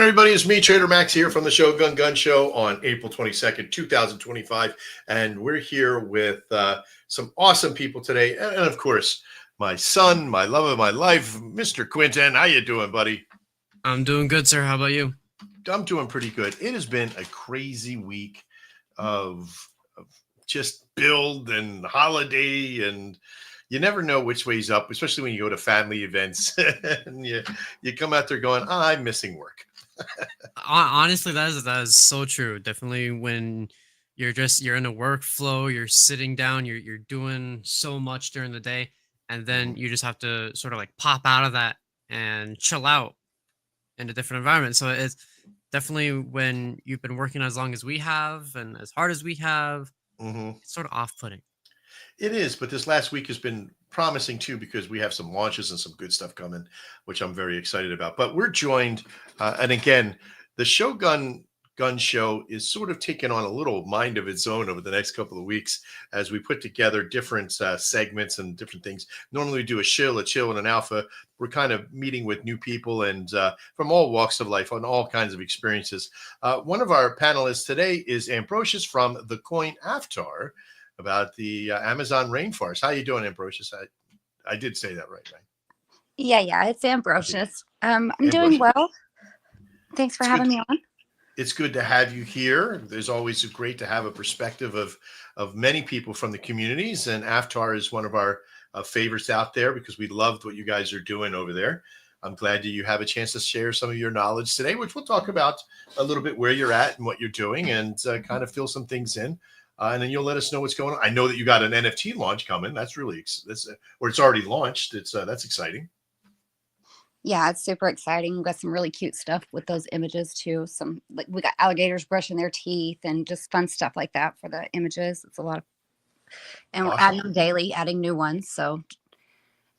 everybody. It's me, Trader Max, here from the Shogun Gun Show on April 22nd, 2025. And we're here with some awesome people today. And of course, my son, my love of my life, Mr. Quinton. How you doing, buddy? I'm doing good, sir. How about you? I'm doing pretty good. It has been a crazy week of just build and holiday, and you never know which way's up, especially when you go to family events and you come out there going, I'm missing work. Honestly, that is so true. Definitely when you're in a workflow, you're sitting down, you're doing so much during the day, and then you just have to sort of like pop out of that and chill out in a different environment. So it's definitely when you've been working as long as we have and as hard as we have, it's sort of off-putting. It is, but this last week has been promising too, because we have some launches and some good stuff coming, which I'm very excited about. But we're joined, and again, the Shogun Gun Show is sort of taking on a little mind of its own over the next couple of weeks as we put together different segments and different things. Normally we do a Shill, a Chill, and an Alpha. We're kind of meeting with new people and from all walks of life on all kinds of experiences. One of our panelists today is Ambrosius from the Coin Avatar, about the Amazon rainforest. How you doing, Ambrosius? I did say that right? Yeah, it's Ambrosius. I'm doing well. Thanks for having me on. It's good to have you here. There's always great to have a perspective of many people from the communities, and Avatar is one of our favorites out there because we loved what you guys are doing over there. I'm glad that you have a chance to share some of your knowledge today, which we'll talk about a little bit where you're at and what you're doing, and kind of fill some things in. And then you'll let us know what's going on. I know that you got an NFT launch coming. That's really or it's already launched. That's exciting. Yeah, it's super exciting. We've got some really cute stuff with those images too. We got alligators brushing their teeth and just fun stuff like that for the images. It's a lot of, and Awesome. We're adding daily, adding new ones. So,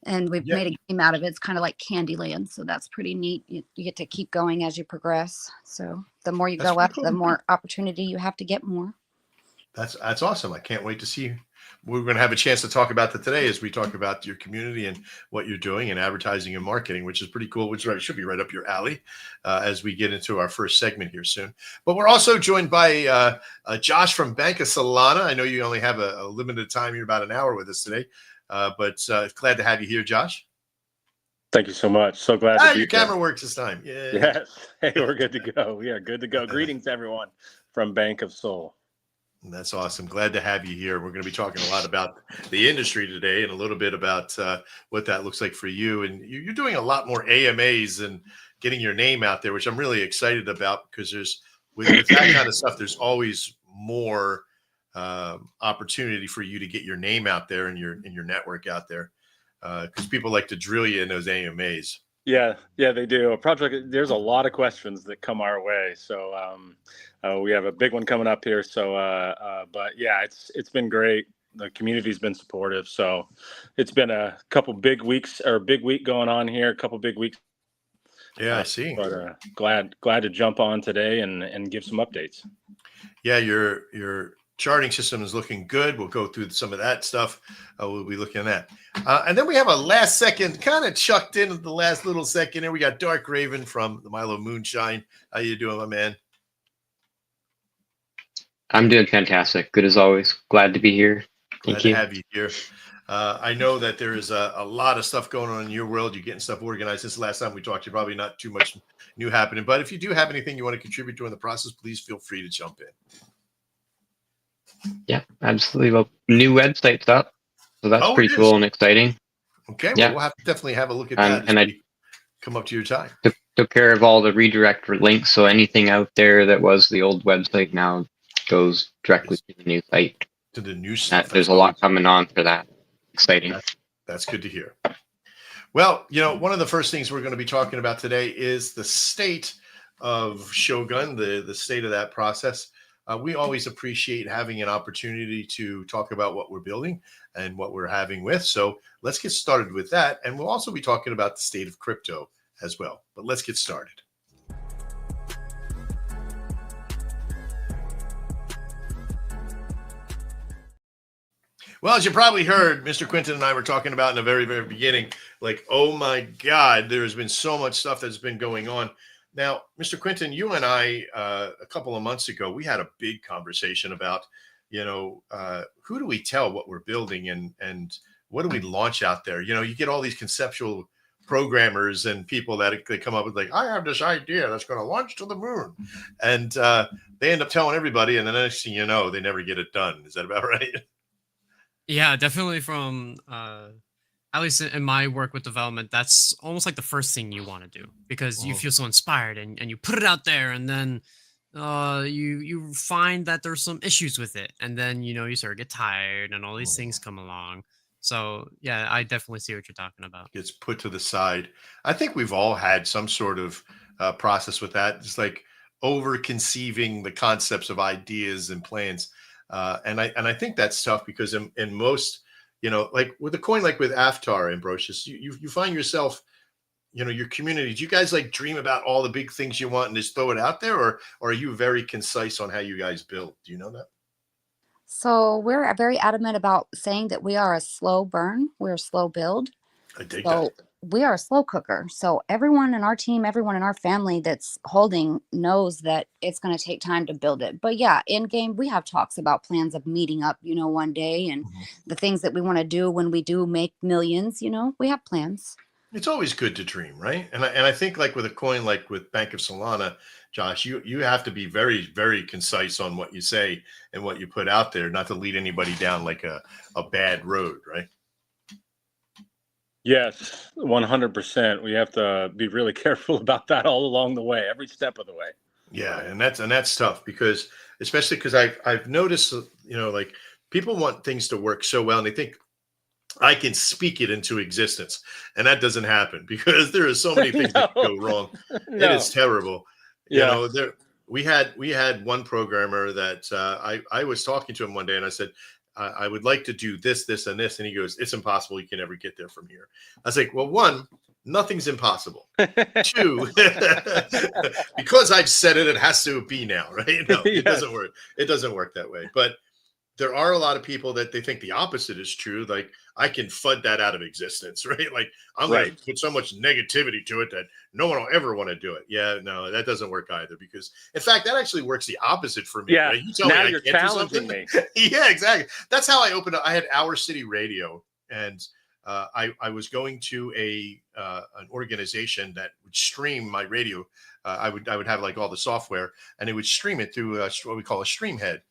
and we've made a game out of it. It's kind of like Candyland, so that's pretty neat. You get to keep going as you progress. So the more you go up, the more opportunity you have to get more. That's awesome. I can't wait to see. We're going to have a chance to talk about that today as we talk about your community and what you're doing in advertising and marketing, which is pretty cool, which should be right up your alley as we get into our first segment here soon. But we're also joined by Josh from Bank of Solana. I know you only have a limited time. You're about an hour with us today, but glad to have you here, Josh. Thank you so much. So glad to be your camera works this time. Yeah. Yes. Hey, we're good to go. We are good to go. Greetings, everyone, from Bank of Sol. That's awesome. Glad to have you here. We're going to be talking a lot about the industry today and a little bit about what that looks like for you. And you're doing a lot more AMAs and getting your name out there, which I'm really excited about, because with that kind of stuff, there's always more opportunity for you to get your name out there and your network out there, because people like to drill you in those AMAs. Yeah, they do. There's a lot of questions that come our way. So we have a big one coming up here. So, but yeah, it's been great. The community's been supportive. So it's been a couple big weeks, or a big week going on here, a couple big weeks. Yeah, I see. But glad to jump on today and give some updates. Yeah, your charting system is looking good. We'll go through some of that stuff. We'll be looking at that. And then we have a last second, kind of chucked in at the last little second. And we got Dark Raven from the Milo Moonshine. How you doing, my man? I'm doing fantastic. Good as always. Glad to be here. Glad to have you here. I know that there is a lot of stuff going on in your world. You're getting stuff organized. Since the last time we talked, you're probably not too much new happening. But if you do have anything you want to contribute during the process, please feel free to jump in. Yeah, absolutely. Well, new website's up, so that's pretty cool and exciting. Okay, well, we'll have to definitely have a look at that and I come up to your time. Took care of all the redirect links, so anything out there that was the old website now goes directly to the new site. To the new site. There's a lot coming on for that. Exciting. That's good to hear. Well, one of the first things we're going to be talking about today is the state of Shogun, the state of that process. We always appreciate having an opportunity to talk about what we're building and what we're having with. So let's get started with that. And we'll also be talking about the state of crypto as well. But let's get started. Well, as you probably heard, Mr. Quinton and I were talking about in the very, very beginning, like, oh my God, there has been so much stuff that's been going on. Now, Mr. Quinton, you and I, a couple of months ago, we had a big conversation about, who do we tell what we're building and what do we launch out there? You get all these conceptual programmers and people that they come up with like, I have this idea that's going to launch to the moon. And they end up telling everybody. And the next thing you know, they never get it done. Is that about right? Yeah, definitely from at least in my work with development, that's almost like the first thing you want to do because you feel so inspired and you put it out there and then you find that there's some issues with it and then you sort of get tired and all these things come along. So yeah, I definitely see what you're talking about. Gets put to the side. I think we've all had some sort of process with that. It's like over conceiving the concepts of ideas and plans. And I think that's tough because in most, like with a coin, like with Aftar, Ambrosius, you find yourself, your community. Do you guys like dream about all the big things you want and just throw it out there, or are you very concise on how you guys build? Do you know that? So we're very adamant about saying that we are a slow burn. We're a slow build. I dig So that. we are a slow cooker. So everyone in our team, everyone in our family that's holding knows that it's going to take time to build it. But yeah, in game, we have talks about plans of meeting up, one day and the things that we want to do when we do make millions, we have plans. It's always good to dream, right? And I think like with a coin, like with Bank of Solana, Josh, you have to be very, very concise on what you say and what you put out there, not to lead anybody down like a bad road, right? Yes, 100%. We have to be really careful about that all along the way, every step of the way. Yeah, and that's tough because especially because I've noticed, like people want things to work so well and they think I can speak it into existence, and that doesn't happen because there are so many things that go wrong. No. It is terrible. Yeah. We had one programmer that I was talking to him one day, and I said, I would like to do this, this, and this, and he goes, "It's impossible. You can never get there from here." I was like, "Well, one, nothing's impossible. Two, because I've said it, it has to be now, right? No, it doesn't work. It doesn't work that way, but." There are a lot of people that they think the opposite is true. Like I can FUD that out of existence, right? Like I'm going to put so much negativity to it that no one will ever want to do it. Yeah, no, that doesn't work either because in fact, that actually works the opposite for me. Yeah. Right? You tell now me you're I can't do challenging something. me. Yeah, exactly. That's how I opened up. I had Our City Radio and I was going to an organization that would stream my radio. I would have like all the software and it would stream it through what we call a stream head.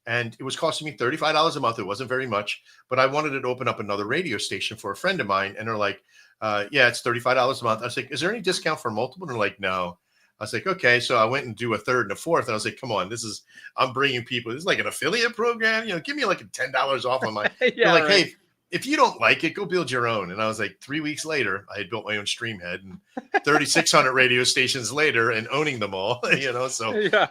And it was costing me $35 a month. It wasn't very much, but I wanted to open up another radio station for a friend of mine. And they're like, yeah, it's $35 a month. I was like, is there any discount for multiple? And they're like, no. I was like, okay. So I went and do a third and a fourth. And I was like, come on, I'm bringing people. This is like an affiliate program. Give me like $10 off on my, they're like, hey, if you don't like it, go build your own. And I was like, 3 weeks later, I had built my own stream head and 3,600 radio stations later and owning them all, so yeah.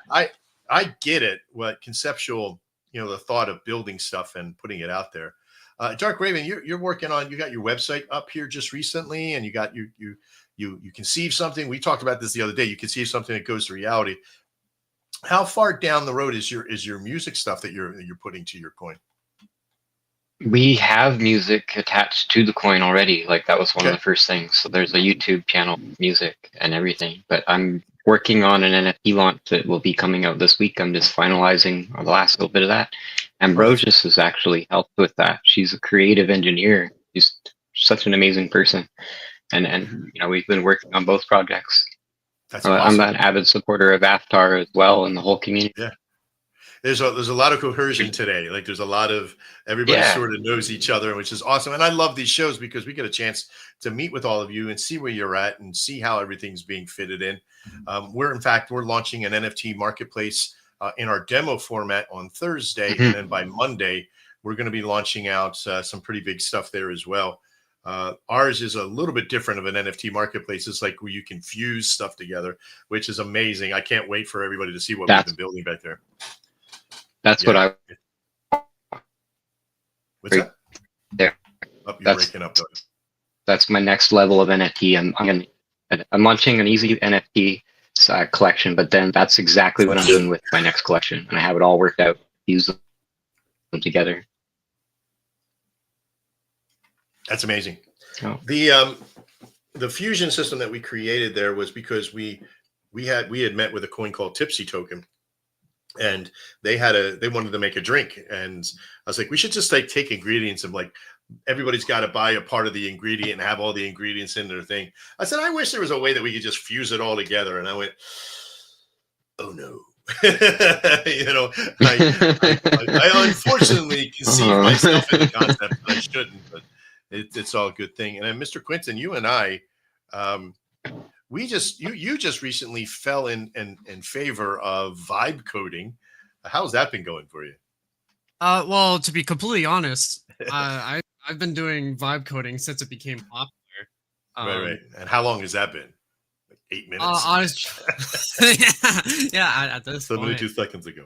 I get it. What conceptual, the thought of building stuff and putting it out there. Dark Raven, you're working on. You got your website up here just recently, and you got you conceive something. We talked about this the other day. You conceive something that goes to reality. How far down the road is your music stuff that you're putting to your coin? We have music attached to the coin already. Like that was one of the first things. So there's a YouTube channel, music and everything. But I'm working on an NFT launch that will be coming out this week. I'm just finalizing the last little bit of that. Ambrosius has actually helped with that. She's a creative engineer. She's such an amazing person. And we've been working on both projects. That's awesome. I'm an avid supporter of Aftar as well and the whole community. Yeah. There's a lot of cohesion today. Like there's a lot of everybody sort of knows each other, which is awesome. And I love these shows because we get a chance to meet with all of you and see where you're at and see how everything's being fitted in. We're launching an NFT marketplace in our demo format on Thursday. And then by Monday, we're going to be launching out some pretty big stuff there as well. Ours is a little bit different of an NFT marketplace. It's like where you can fuse stuff together, which is amazing. I can't wait for everybody to see what we've been building back there. That's what I. What's that? There. Oh, you're breaking up. Though. That's my next level of NFT. I'm launching an easy NFT collection, but then that's exactly what I'm doing with my next collection, and I have it all worked out. Use them together. That's amazing. Oh. The fusion system that we created there was because we we had met with a coin called Tipsy Token, and they wanted to make a drink, and I was like, we should just like take ingredients and like everybody's got to buy a part of the ingredient and have all the ingredients in their thing. I said, I wish there was a way that we could just fuse it all together. And I went, oh no. I unfortunately conceived myself in the concept. I shouldn't, but it's all a good thing. And then Mr. Quinton, you and I, you just recently fell in favor of vibe coding. How's that been going for you? Well, to be completely honest, I've been doing vibe coding since it became popular. Right. And how long has that been? Like 8 minutes? At this point. 72 seconds ago.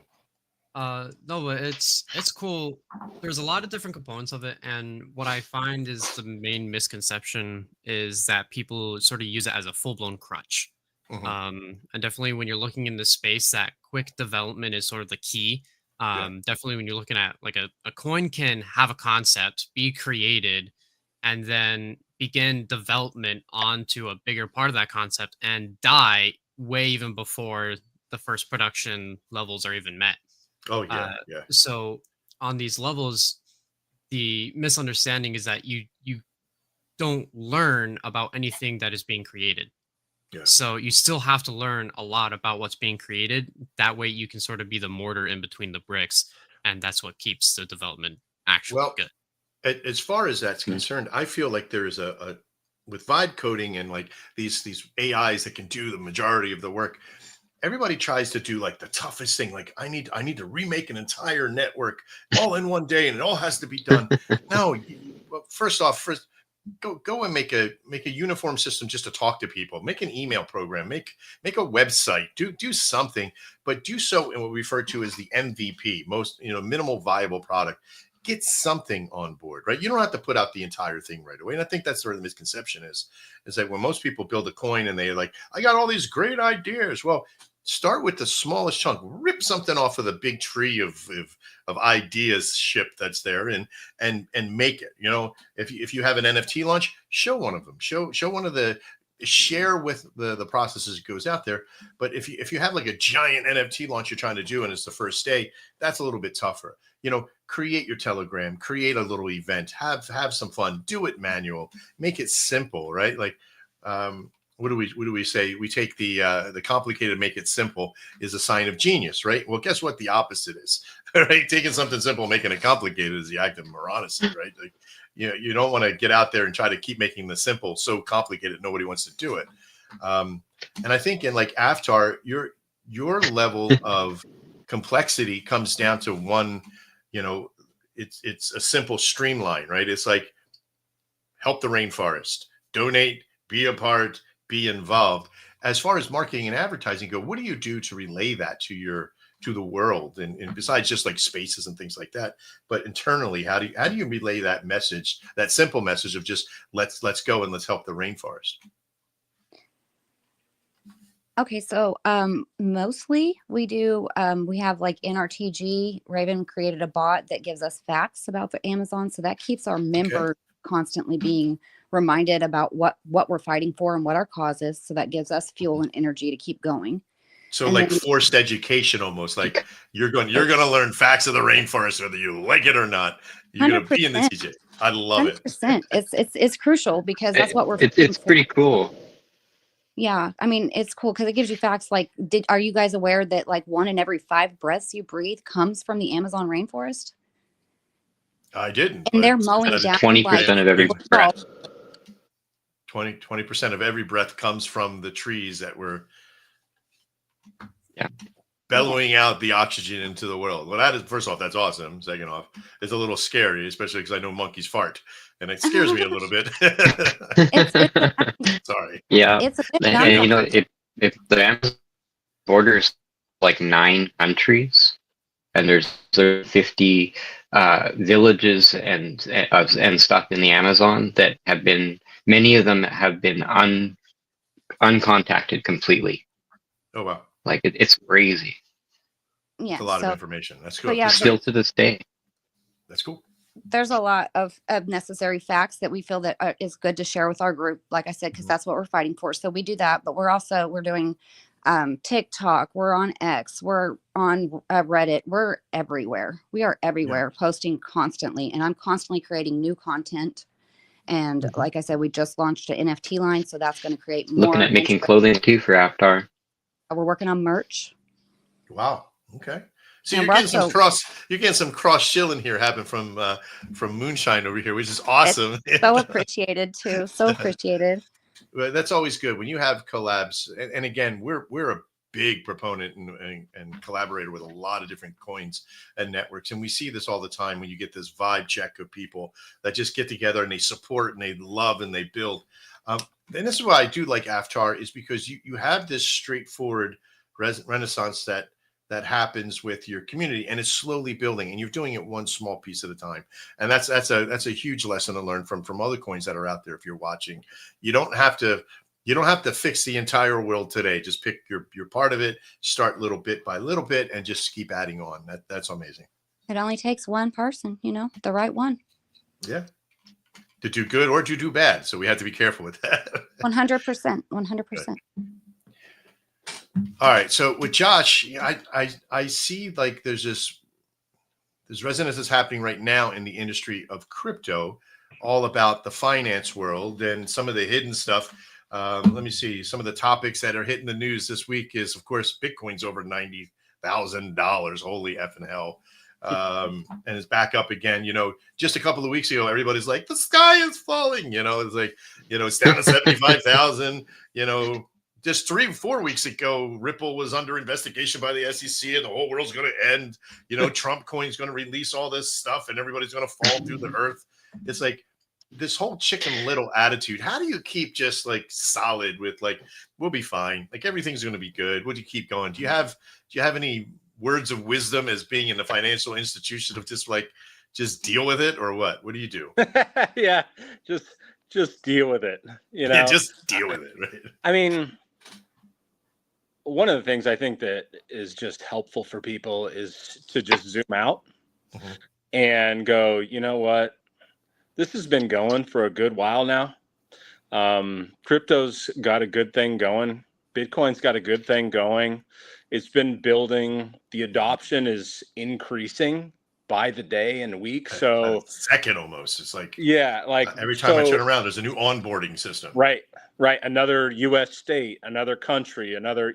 No, but it's cool. There's a lot of different components of it, and what I find is the main misconception is that people sort of use it as a full-blown crutch. And definitely when you're looking in the space, that quick development is sort of the key. Definitely when you're looking at like a coin can have a concept, be created, and then begin development onto a bigger part of that concept and die way even before the first production levels are even met. Oh yeah. So on these levels, the misunderstanding is that you don't learn about anything that is being created. Yeah. So you still have to learn a lot about what's being created. That way you can sort of be the mortar in between the bricks, and that's what keeps the development actually good. As far as that's concerned, I feel like there's a with vibe coding and like these AIs that can do the majority of the work. Everybody tries to do like the toughest thing. Like I need to remake an entire network all in one day, and it all has to be done. No, first go and make a uniform system just to talk to people. Make an email program. Make a website. Do something, but do so in what we refer to as the MVP, most minimal viable product. Get something on board, right? You don't have to put out the entire thing right away. And I think that's where the misconception is that when most people build a coin and they're like, I got all these great ideas. Well, start with the smallest chunk, rip something off of the big tree of ideas ship that's there and make it. If you have an NFT launch, show one of them, show one of the, share with the processes that goes out there. But if you have like a giant NFT launch you're trying to do and it's the first day, that's a little bit tougher. Create your Telegram, create a little event, have some fun, do it manual, make it simple, right? Like, what do we say? We take the complicated, make it simple is a sign of genius, right? Well, guess what? The opposite is, right? Taking something simple, making it complicated is the act of moronicy, right? Like, you don't want to get out there and try to keep making the simple so complicated nobody wants to do it. And I think in like Avatar, your level of complexity comes down to one. It's a simple streamline, right? It's like help the rainforest, donate, be a part, be involved. As far as marketing and advertising go, what do you do to relay that to the world? And besides just like spaces and things like that, but internally, how do you relay that message, that simple message of just let's go and let's help the rainforest? Okay, so mostly we do, we have like NRTG, Raven created a bot that gives us facts about the Amazon. So that keeps our members constantly being reminded about what we're fighting for and what our cause is. So that gives us fuel and energy to keep going. So like forced education, almost like you're going to learn facts of the rainforest, whether you like it or not. You're going to be in the TJ. I love 100%. it. It's crucial because that's what we're. It's pretty cool. Yeah, I mean, it's cool because it gives you facts like, are you guys aware that like 1 in every 5 breaths you breathe comes from the Amazon rainforest? I didn't. And they're mowing down 20% of every breath. 20% of every breath comes from the trees that were bellowing out the oxygen into the world. Well, that is, first off, that's awesome. Second off, it's a little scary, especially because I know monkeys fart. And it scares me a little bit. Sorry. Yeah. It's and if the Amazon borders like 9 countries, and there's 50 villages and stuff in the Amazon that have been, many of them have been uncontacted completely. Oh wow! Like it's crazy. Yeah, it's a lot of information. That's cool. Yeah, still to this day. That's cool. There's a lot of necessary facts that we feel that is good to share with our group, like I said, because that's what we're fighting for. So we do that, but we're doing TikTok, we're on X, we're on Reddit, we're everywhere. We are everywhere, posting constantly, and I'm constantly creating new content. And like I said, we just launched an NFT line, so that's going to create more. Looking at making clothing too for Avatar. We're working on merch. Wow. Okay. So And you're getting some cross Shill in here happen from Moonshine over here, which is awesome. So appreciated too. So appreciated. Well, that's always good when you have collabs. And again, we're a big proponent and collaborator with a lot of different coins and networks. And we see this all the time when you get this vibe check of people that just get together and they support and they love and they build. And this is why I do like Avatar, is because you have this straightforward renaissance that happens with your community, and it's slowly building, and you're doing it one small piece at a time. And that's a huge lesson to learn from other coins that are out there. If you're watching, you don't have to fix the entire world today. Just pick your part of it, start little bit by little bit, and just keep adding on. That's amazing. It only takes one person, the right one. Yeah. To do good or to do bad. So we have to be careful with that. 100%. 100%. All right. So with Josh, I see like there's resonance that's happening right now in the industry of crypto, all about the finance world and some of the hidden stuff. Let me see. Some of the topics that are hitting the news this week is, of course, Bitcoin's over $90,000. Holy effing hell. And it's back up again. Just a couple of weeks ago, everybody's like, the sky is falling. It's like, it's down to 75,000. Just 3 or 4 weeks ago, Ripple was under investigation by the SEC and the whole world's going to end. Trump coin's going to release all this stuff and everybody's going to fall through the earth. It's like this whole Chicken Little attitude. How do you keep just like solid with like, we'll be fine. Like everything's going to be good. What do you keep going? Do you have any words of wisdom as being in the financial institution of just deal with it, or what? What do you do? Yeah, just deal with it. Yeah, just deal with it. Right? I mean, one of the things I think that is just helpful for people is to just zoom out and go, you know what? This has been going for a good while now. Crypto's got a good thing going. Bitcoin's got a good thing going. It's been building. The adoption is increasing by the day and week. So second almost. It's like, like every time I turn around, there's a new onboarding system. Right. Another US state, another country, another,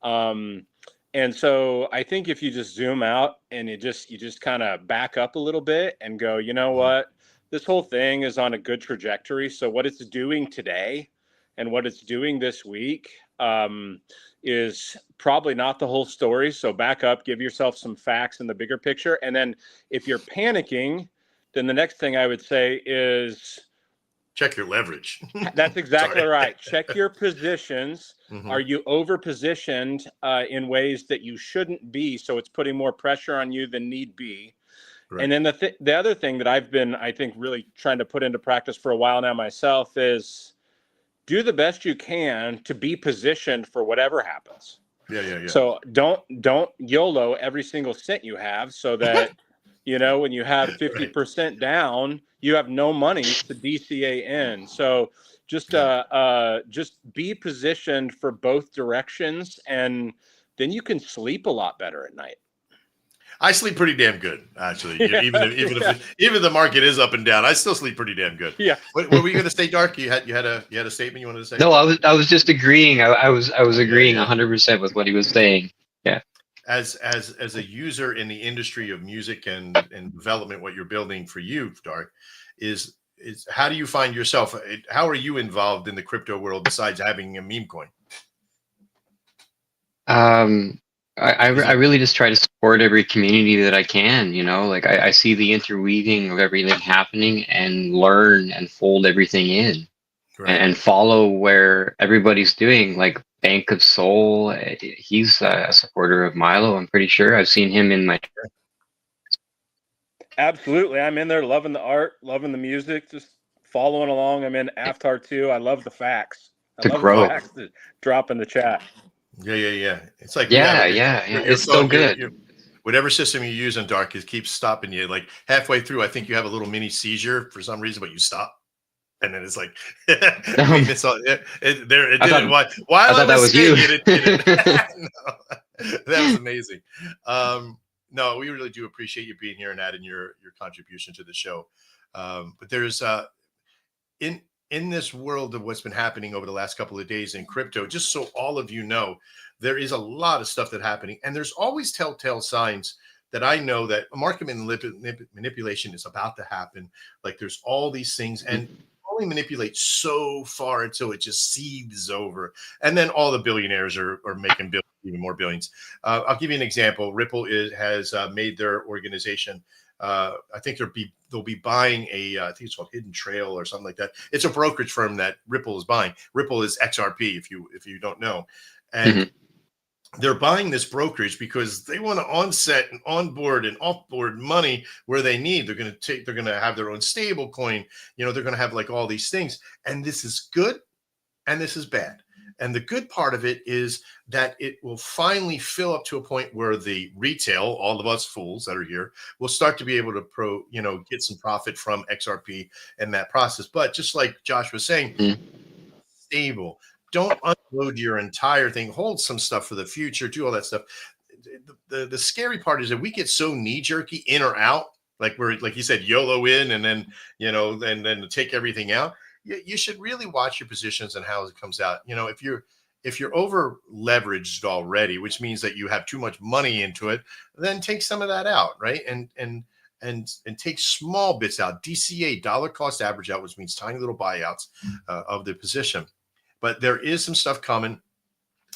and so I think if you just zoom out and you just kind of back up a little bit and go, you know what, this whole thing is on a good trajectory. So what it's doing today and what it's doing this week is probably not the whole story. So back up, give yourself some facts in the bigger picture. And then if you're panicking, then the next thing I would say is check your leverage. That's exactly right. Check your positions. Are you over positioned in ways that you shouldn't be? So it's putting more pressure on you than need be. Right. And then the other thing that I've been, I think, really trying to put into practice for a while now myself is do the best you can to be positioned for whatever happens. Yeah. So don't YOLO every single cent you have, so that when you have 50% down, you have no money to DCA in. So just be positioned for both directions, and then you can sleep a lot better at night. I sleep pretty damn good, actually. Even if the market is up and down, I still sleep pretty damn good. Yeah. What were you going to say, Dark? You had a statement you wanted to say? No, I was just agreeing. I was agreeing 100% with what he was saying. Yeah. As a user in the industry of music and development, what you're building for you, Dark, is how do you find yourself? How are you involved in the crypto world besides having a meme coin? I really just try to support every community that I can, like I see the interweaving of everything happening and learn and fold everything in. Right. And follow where everybody's doing. Like Bank of Soul, he's a supporter of Milo, I'm pretty sure. I've seen him in my... Absolutely. I'm in there loving the art, loving the music, just following along. I'm in Avatar too. I love the facts. I love the facts that drop in the chat. Yeah. It's like it's so good. Whatever system you use in Dark, it keeps stopping you. Like halfway through, I think you have a little mini seizure for some reason, but you stop. And then it's like, I mean, it's all, it did it. While I I thought that was was you. saying it No, that was amazing. No, we really do appreciate you being here and adding your contribution to the show. But there's in this world of what's been happening over the last couple of days in crypto, just so all of you know, there is a lot of stuff that's happening, and there's always telltale signs that I know that market manipulation is about to happen. Like there's all these things, and only manipulate so far until it just seethes over, and then all the billionaires are making even more billions. I'll give you an example. Ripple has made their organization. I think they'll be buying I think it's called Hidden Trail or something like that. It's a brokerage firm that Ripple is buying. Ripple is XRP, if you don't know, and they're buying this brokerage because they want to onset and onboard and offboard money where they need. They're going to have their own stable coin. They're going to have like all these things, and this is good and this is bad. And the good part of it is that it will finally fill up to a point where the retail, all of us fools that are here, will start to be able to get some profit from XRP in that process. But just like Josh was saying, stable. Don't unload your entire thing. Hold some stuff for the future. Do all that stuff. The scary part is that we get so knee jerky in or out, like we're like you said, YOLO in, and then then take everything out. You should really watch your positions and how it comes out. If you're over leveraged already, which means that you have too much money into it, then take some of that out, right? And take small bits out. DCA, dollar cost average out, which means tiny little buyouts of the position. But there is some stuff coming.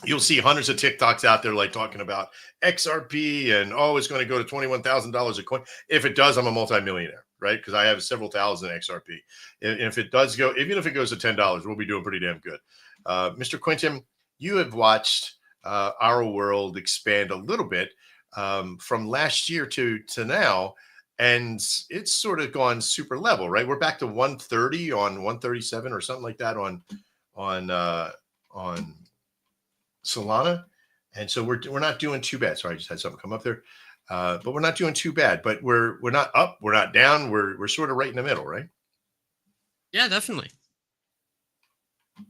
You'll see hundreds of TikToks out there like talking about XRP and it's going to go to $21,000 a coin. If it does, I'm a multimillionaire, right? Because I have several thousand XRP. And if it does go, even if it goes to $10, we'll be doing pretty damn good. Mr. Quintin, you have watched our world expand a little bit from last year to now, and it's sort of gone super level, right? We're back to 130 on 137 or something like that on Solana, and so we're not doing too bad. Sorry, I just had something come up there, but we're not doing too bad. But we're not up, we're not down. We're sort of right in the middle, right? Yeah, definitely.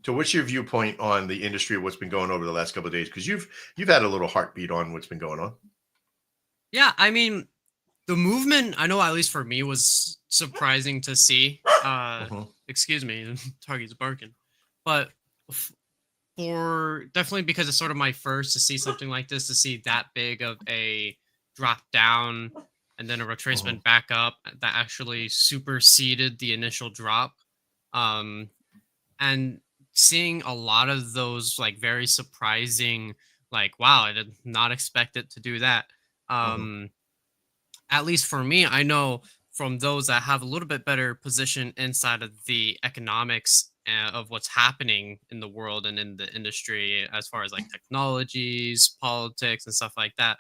So, what's your viewpoint on the industry of what's been going over the last couple of days? Because you've had a little heartbeat on what's been going on. Yeah, I mean, the movement, I know at least for me, was surprising to see. Excuse me, Target's barking. But for definitely because it's sort of my first to see something like this, to see that big of a drop down and then a retracement back up that actually superseded the initial drop. And seeing a lot of those like very surprising, like, wow, I did not expect it to do that. At least for me, I know from those that have a little bit better position inside of the economics of what's happening in the world and in the industry, as far as like technologies, politics, and stuff like that.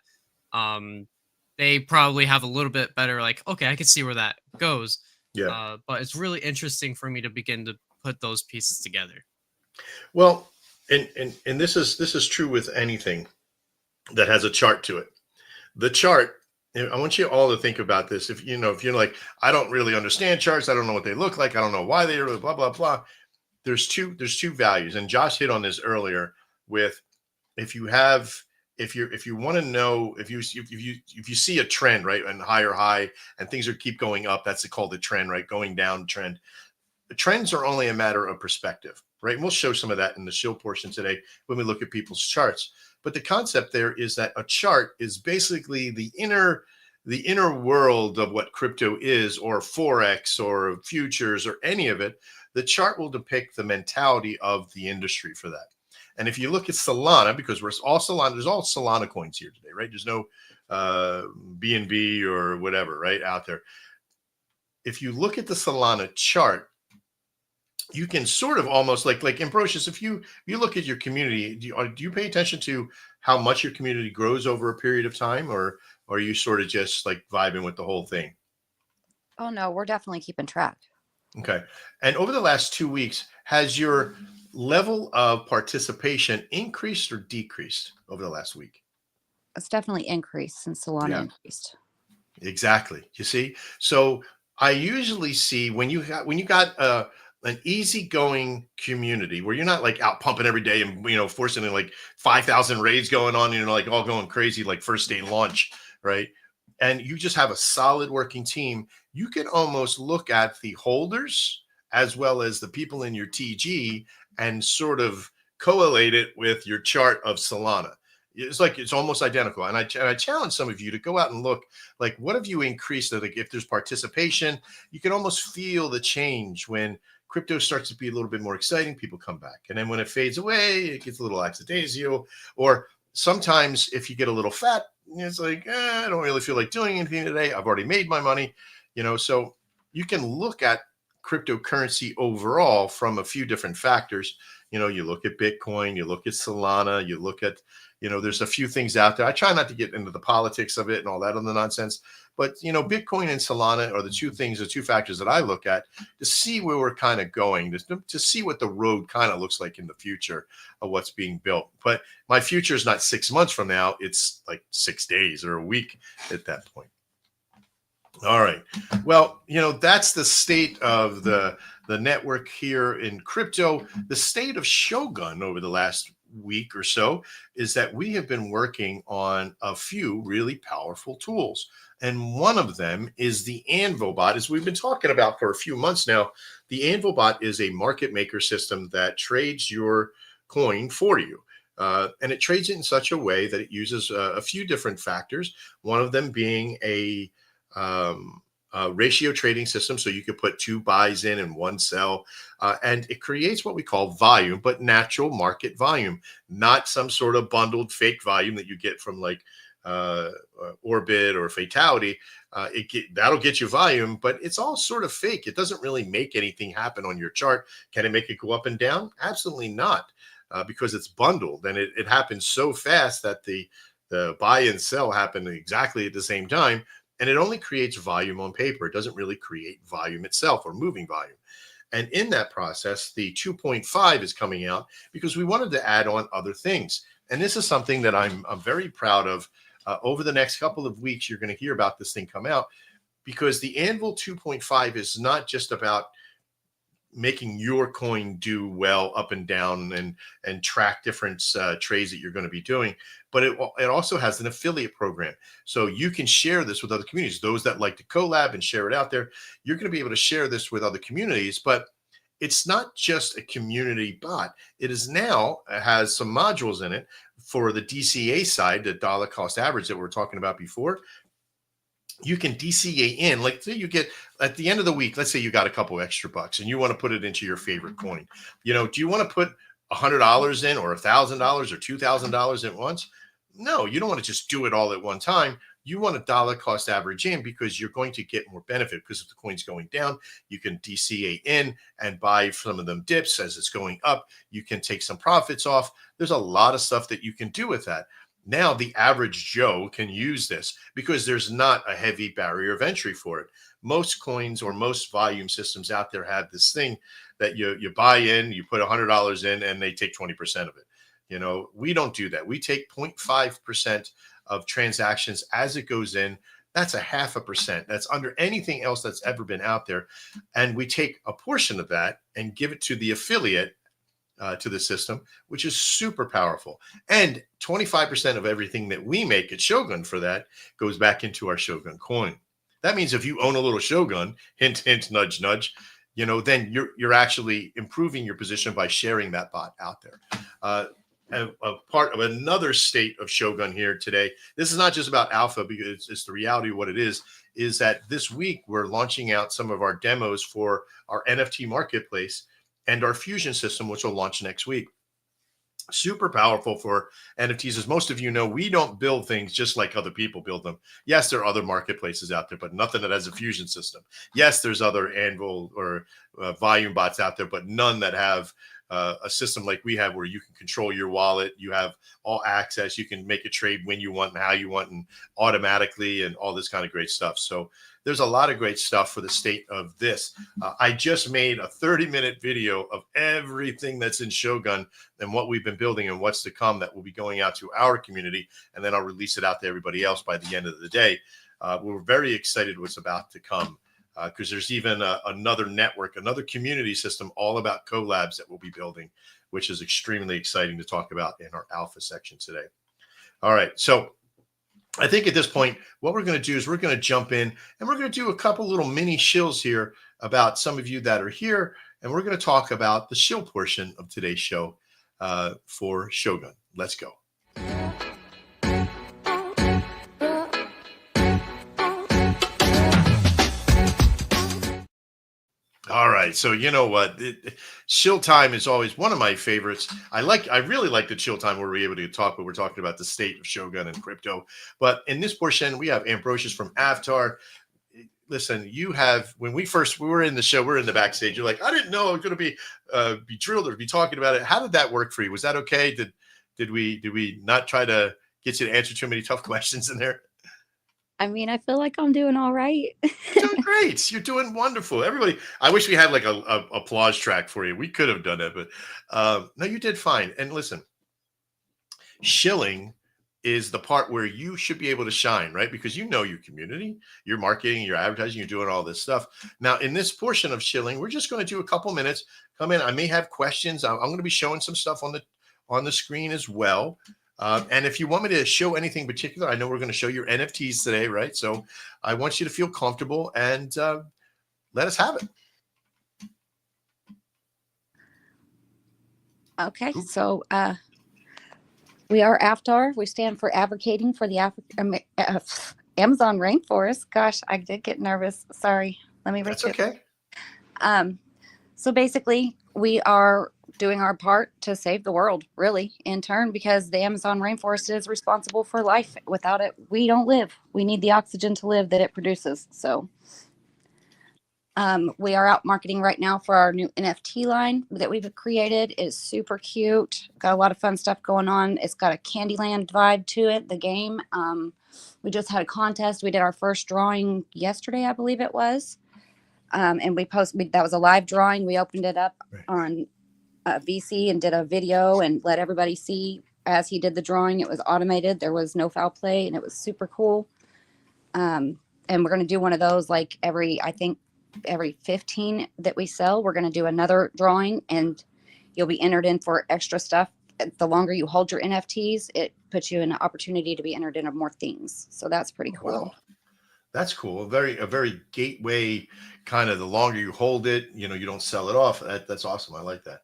They probably have a little bit better, like, okay, I can see where that goes. Yeah. But it's really interesting for me to begin to put those pieces together. Well, and this is true with anything that has a chart to it. The chart, I want you all to think about this. If you're like, I don't really understand charts, I don't know what they look like, I don't know why they are, blah blah blah. There's two values, and Josh hit on this earlier. With if you want to know if you see a trend, right, and higher high, and things keep going up, that's called the trend, right? Going down trend. The trends are only a matter of perspective, right? And we'll show some of that in the Shill portion today when we look at people's charts. But the concept there is that a chart is basically the inner world of what crypto is, or Forex or futures or any of it. The chart will depict the mentality of the industry for that. And if you look at Solana, because we're all Solana, there's all Solana coins here today, right? There's no BNB or whatever, right, out there. If you look at the Solana chart, you can sort of almost like Ambrosius, if you look at your community, do you pay attention to how much your community grows over a period of time, or are you sort of just like vibing with the whole thing? Oh no, we're definitely keeping track. Okay. And over the last 2 weeks, has your level of participation increased or decreased over the last week? It's definitely increased since Solana increased. Exactly. You see? So I usually see when you got an easygoing community where you're not like out pumping every day and, forcing in like 5,000 raids going on, like all going crazy, like first day launch, right? And you just have a solid working team. You can almost look at the holders as well as the people in your TG and sort of correlate it with your chart of Solana. It's almost identical. And I challenge some of you to go out and look, like, what have you increased? Like, if there's participation, you can almost feel the change when crypto starts to be a little bit more exciting. People come back. And then when it fades away, it gets a little lackadaisical. Or sometimes if you get a little fat, it's like, I don't really feel like doing anything today. I've already made my money, so you can look at cryptocurrency overall from a few different factors. You look at Bitcoin, you look at Solana, you look at, there's a few things out there. I try not to get into the politics of it and all that other nonsense, but, Bitcoin and Solana are the two factors that I look at to see where we're kind of going, to see what the road kind of looks like in the future of what's being built. But my future is not 6 months from now. It's like 6 days or a week at that point. All right. Well, that's the state of the network here in crypto. The state of Shogun over the last week or so is that we have been working on a few really powerful tools. And one of them is the Anvil bot, as we've been talking about for a few months now. The Anvil bot is a market maker system that trades your coin for you. And it trades it in such a way that it uses a few different factors, one of them being a ratio trading system. So you could put 2 buys in and 1 sell, and it creates what we call volume, but natural market volume, not some sort of bundled fake volume that you get from like Orbit or Fatality. That'll get you volume, but it's all sort of fake. It doesn't really make anything happen on your chart. Can it make it go up and down? Absolutely not, because it's bundled, and it happens so fast that the buy and sell happen exactly at the same time. And it only creates volume on paper. It doesn't really create volume itself or moving volume. And in that process, the 2.5 is coming out because we wanted to add on other things. And this is something that I'm very proud of. Over the next couple of weeks, you're going to hear about this thing come out, because the Anvil 2.5 is not just about making your coin do well up and down and track different trades that you're going to be doing, but it also has an affiliate program, so you can share this with other communities. Those that like to collab and share it out there, you're going to be able to share this with other communities. But it's not just a community bot. It is now has some modules in it for the DCA side, the dollar cost average that we were talking about before. You can DCA in, like, say you get at the end of the week, let's say you got a couple extra bucks and you want to put it into your favorite coin. Do you want to put $100 in or $1,000 or $2,000 at once? No, you don't want to just do it all at one time. You want a dollar cost average in, because you're going to get more benefit, because if the coin's going down, you can DCA in and buy some of them dips. As it's going up, you can take some profits off. There's a lot of stuff that you can do with that. Now, the average Joe can use this because there's not a heavy barrier of entry for it. Most coins or most volume systems out there have this thing that you buy in, you put $100 in, and they take 20% of it. We don't do that. We take 0.5% of transactions as it goes in. That's 0.5%. That's under anything else that's ever been out there. And we take a portion of that and give it to the affiliate, to the system, which is super powerful. And 25% of everything that we make at Shogun for that goes back into our Shogun coin. That means if you own a little Shogun, hint, hint, nudge, nudge, then you're actually improving your position by sharing that bot out there. A part of another state of Shogun here today. This is not just about alpha, because it's the reality of what it is that this week we're launching out some of our demos for our NFT marketplace and our fusion system, which will launch next week. Super powerful for NFTs. As most of you know, we don't build things just like other people build them. Yes, there are other marketplaces out there, but nothing that has a fusion system. Yes, there's other Anvil or volume bots out there, but none that have a system like we have, where you can control your wallet, you have all access, you can make a trade when you want and how you want and automatically, and all this kind of great stuff. So there's a lot of great stuff for the state of this. I just made a 30-minute video of everything that's in Shogun and what we've been building and what's to come that will be going out to our community, and then I'll release it out to everybody else by the end of the day. We're very excited what's about to come because there's even another network, another community system all about collabs that we'll be building, which is extremely exciting to talk about in our alpha section today. All right, so I think at this point, what we're going to do is we're going to jump in and we're going to do a couple little mini shills here about some of you that are here, and we're going to talk about the shill portion of today's show for Shogun. Let's go. All right, so you know what, chill time is always one of my favorites. I really like the chill time where we're able to talk, but we're talking about the state of Shogun and crypto. But in this portion, we have Ambrosius from Avatar. Listen, you have, when we were in the show, we're in the backstage. You're like, I didn't know I was going to be drilled or be talking about it. How did that work for you? Was that okay? Did we not try to get you to answer too many tough questions in there? I mean, I feel like I'm doing all right. You're doing great. You're doing wonderful. Everybody, I wish we had like a applause track for you. We could have done it, but no, you did fine. And listen, shilling is the part where you should be able to shine, right? Because you know your community, your marketing, your advertising, you're doing all this stuff. Now, in this portion of shilling, we're just going to do a couple minutes. Come in. I may have questions. I'm going to be showing some stuff on the screen as well. And if you want me to show anything particular, I know we're going to show your NFTs today, right? So I want you to feel comfortable and let us have it. Okay, so we are Avatar. We stand for advocating for the Amazon rainforest. Gosh, I did get nervous. Sorry. Let me reach That's okay. So basically, we are doing our part to save the world, really, in turn, because the Amazon rainforest is responsible for life. Without it, we don't live. We need the oxygen to live that it produces. So we are out marketing right now for our new NFT line that we've created. It's super cute. Got a lot of fun stuff going on. It's got a Candyland vibe to it, the game. We just had a contest. We did our first drawing yesterday, I believe it was. And that was a live drawing. We opened it up on VC and did a video and let everybody see as he did the drawing. It was automated. There was no foul play, and it was super cool. And we're going to do one of those like every 15 that we sell. We're going to do another drawing, and you'll be entered in for extra stuff. The longer you hold your NFTs, it puts you in an opportunity to be entered into more things. So that's pretty cool. Wow. That's cool. A very gateway kind of, the longer you hold it, you don't sell it off. That's awesome. I like that.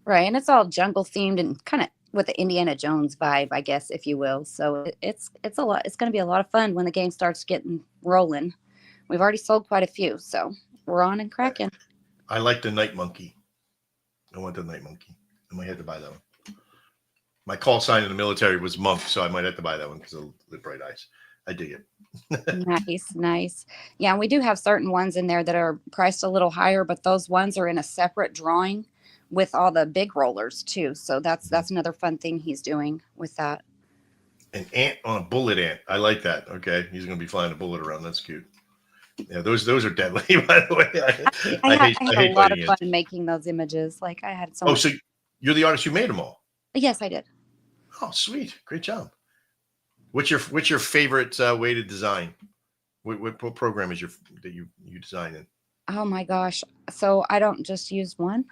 Right. And it's all jungle themed and kind of with the Indiana Jones vibe, I guess, if you will. So it's a lot. It's going to be a lot of fun when the game starts getting rolling. We've already sold quite a few, so we're on and cracking. I like the Night Monkey. I want the Night Monkey. I might have to buy that one. My call sign in the military was Monk, so I might have to buy that one because of the bright eyes. I dig it. Nice. Yeah, and we do have certain ones in there that are priced a little higher, but those ones are in a separate drawing with all the big rollers too. So that's another fun thing he's doing with that. An ant on a bullet ant. I like that. Okay. He's going to be flying a bullet around. That's cute. Yeah, those are deadly, by the way. I had a lot of fun making those images. Like I had so much. So you're the artist who made them all? Yes, I did. Oh, sweet. Great job. What's your favorite way to design? What program is that you design in? Oh my gosh. So I don't just use one.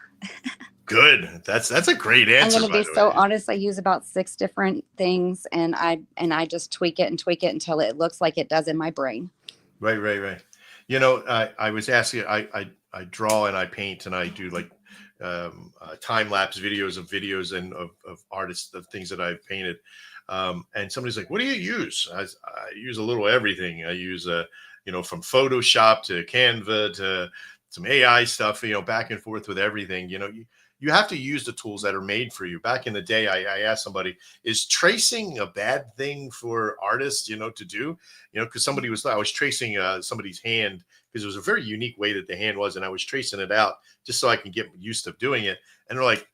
Good. That's a great answer. I'm going to be so honest. I use about 6 different things, and I just tweak it until it looks like it does in my brain. Right. I was asking, I draw and I paint and I do like time lapse videos and of artists, the things that I've painted. And somebody's like, what do you use? I use a little everything. I use from Photoshop to Canva to some AI stuff, back and forth with everything. You have to use the tools that are made for you. Back in the day, I asked somebody, is tracing a bad thing for artists, to do? Because I was tracing somebody's hand because it was a very unique way that the hand was. And I was tracing it out just so I can get used to doing it. And they're like,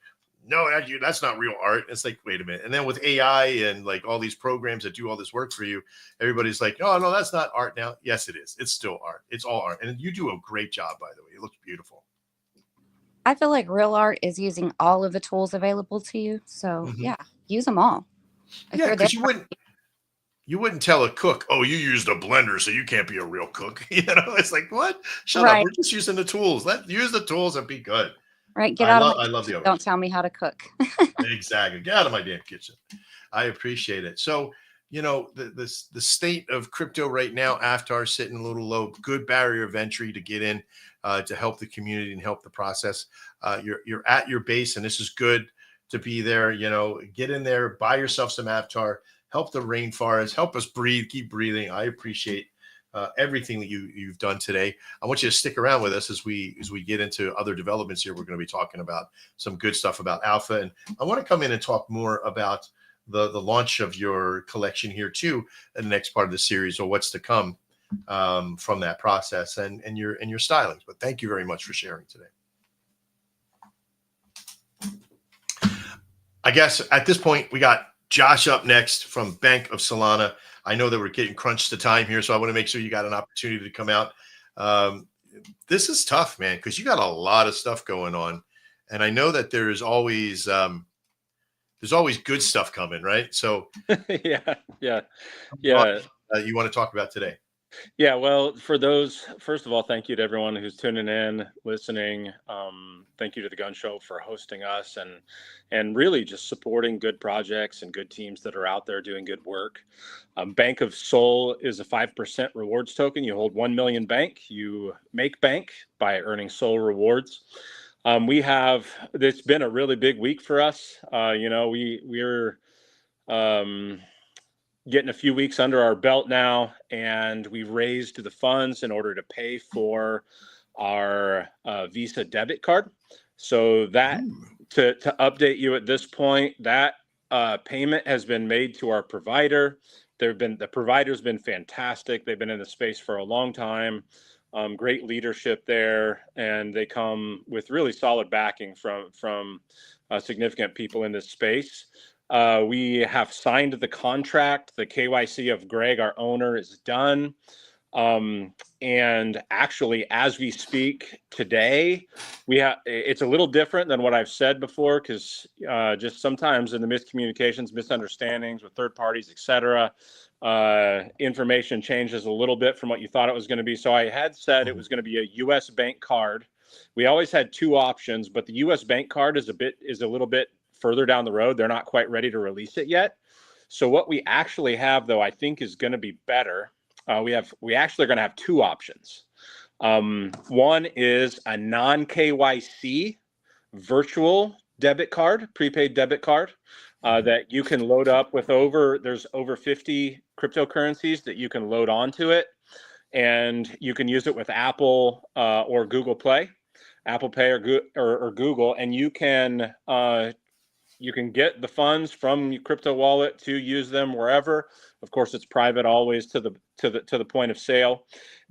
no, that's not real art. It's like, wait a minute. And then with AI and like all these programs that do all this work for you, everybody's like, oh, no, that's not art now. Yes, it is. It's still art. It's all art. And you do a great job, by the way. It looks beautiful. I feel like real art is using all of the tools available to you. So yeah, use them all. Yeah, because you you wouldn't tell a cook, oh, you used a blender, so you can't be a real cook. It's like, what? Shut up. Right. We're just using the tools. Use the tools and be good. Right. Get out of I my love the kitchen. Don't tell me how to cook. Exactly. Get out of my damn kitchen. I appreciate it. So, the state of crypto right now, Aftar sitting a little low, good barrier of entry to get in, to help the community and help the process. You're at your base, and this is good to be there. Get in there, buy yourself some Aftar, help the rainforest, help us breathe, keep breathing. I appreciate everything that you've done today. I want you to stick around with us as we get into other developments here. We're going to be talking about some good stuff about Alpha, and I want to come in and talk more about the launch of your collection here too in the next part of the series, or what's to come from that process and your stylings. But thank you very much for sharing today. I guess at this point we got Josh up next from Bank of Solana. I know that we're getting crunched to time here, so I want to make sure you got an opportunity to come out. This is tough, man, because you got a lot of stuff going on, and I know that there's always good stuff coming, right? So, yeah. you want to talk about today? Yeah, well, first of all, thank you to everyone who's tuning in, listening. Thank you to the Gun Show for hosting us and really just supporting good projects and good teams that are out there doing good work. Bank of Sol is a 5% rewards token. You hold 1 million bank. You make bank by earning Sol rewards. It's been a really big week for us. We're getting a few weeks under our belt now, and we've raised the funds in order to pay for our Visa debit card. So that to update you at this point, that payment has been made to our provider. The provider's been fantastic. They've been in the space for a long time. Great leadership there, and they come with really solid backing from significant people in this space. We have signed the contract. The KYC of Greg, our owner, is done. And actually, as we speak today, it's a little different than what I've said before, because just sometimes in the miscommunications, misunderstandings with third parties, etc., information changes a little bit from what you thought it was going to be. So I had said it was going to be a U.S. bank card. We always had two options, but the U.S. bank card is a little bit further down the road. They're not quite ready to release it yet. So what we actually have, though, I think is going to be better. We actually are going to have two options. One is a non-KYC virtual debit card, prepaid debit card, that you can load up with there's over 50 cryptocurrencies that you can load onto it, and you can use it with Apple or Google Play, Apple Pay or Google, and you can get the funds from your crypto wallet to use them wherever. Of course, it's private always to the point of sale.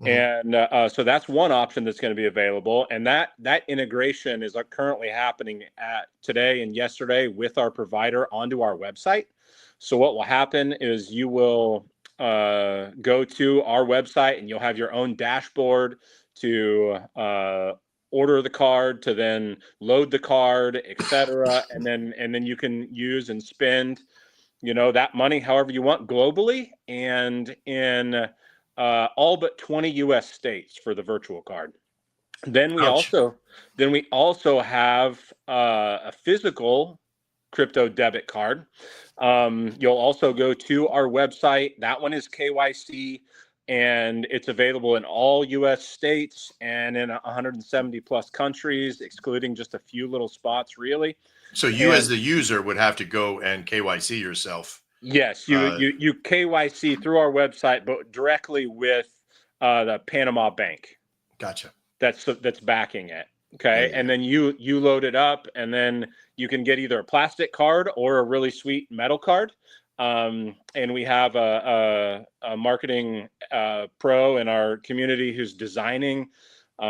And so that's one option that's going to be available. And that integration is currently happening today and yesterday with our provider onto our website. So what will happen is you will go to our website and you'll have your own dashboard to order the card, to then load the card, etc., and then you can use and spend, that money however you want globally and in all but 20 U.S. states for the virtual card. Then we also have a physical crypto debit card. You'll also go to our website. That one is KYC. And it's available in all U.S. states and in 170 plus countries, excluding just a few little spots, really. So as the user would have to go and KYC yourself. Yes, you KYC through our website, but directly with the Panama Bank. Gotcha. That's backing it. Okay, and then you load it up, and then you can get either a plastic card or a really sweet metal card. And we have a marketing pro in our community who's designing.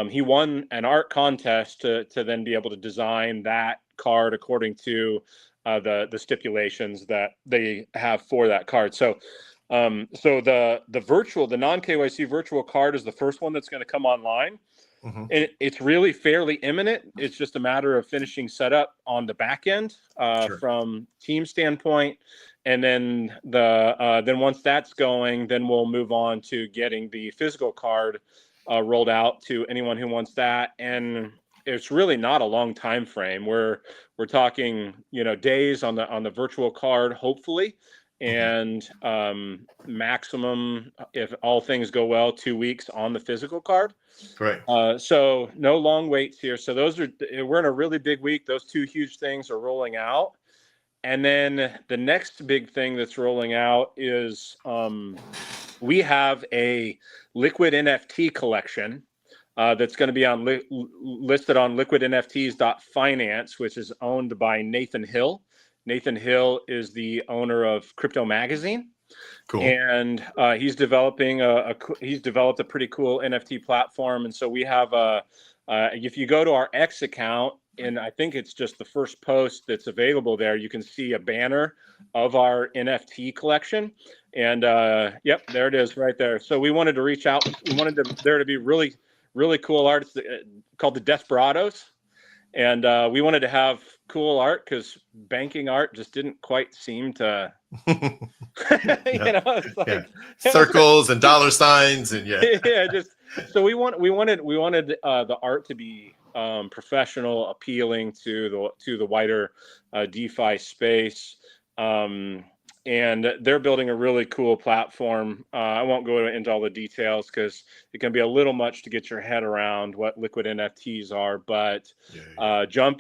He won an art contest to then be able to design that card according to the stipulations that they have for that card. So the non-KYC virtual card is the first one that's going to come online. And it's really fairly imminent. It's just a matter of finishing setup on the back end from team standpoint And then then once that's going, then we'll move on to getting the physical card rolled out to anyone who wants that. And it's really not a long time frame. We're talking, days on the virtual card, hopefully, and maximum, if all things go well, 2 weeks on the physical card. Great. So no long waits here. So we're in a really big week. Those two huge things are rolling out. And then the next big thing that's rolling out is we have a liquid NFT collection that's going to be listed on liquidnfts.finance, which is owned by Nathan Hill. Nathan Hill is the owner of Crypto Magazine. Cool. And he's developed a pretty cool NFT platform. And so we have if you go to our X account, and I think it's just the first post that's available there, you can see a banner of our NFT collection. And yep, there it is right there. So we wanted to reach out. We wanted there to be really, really cool artists called the Desperados. And we wanted to have cool art because banking art just didn't quite seem to, it's like, circles and dollar signs and so we wanted the art to be professional, appealing to the wider DeFi space. And they're building a really cool platform. I won't go into all the details because it can be a little much to get your head around what liquid NFTs are. But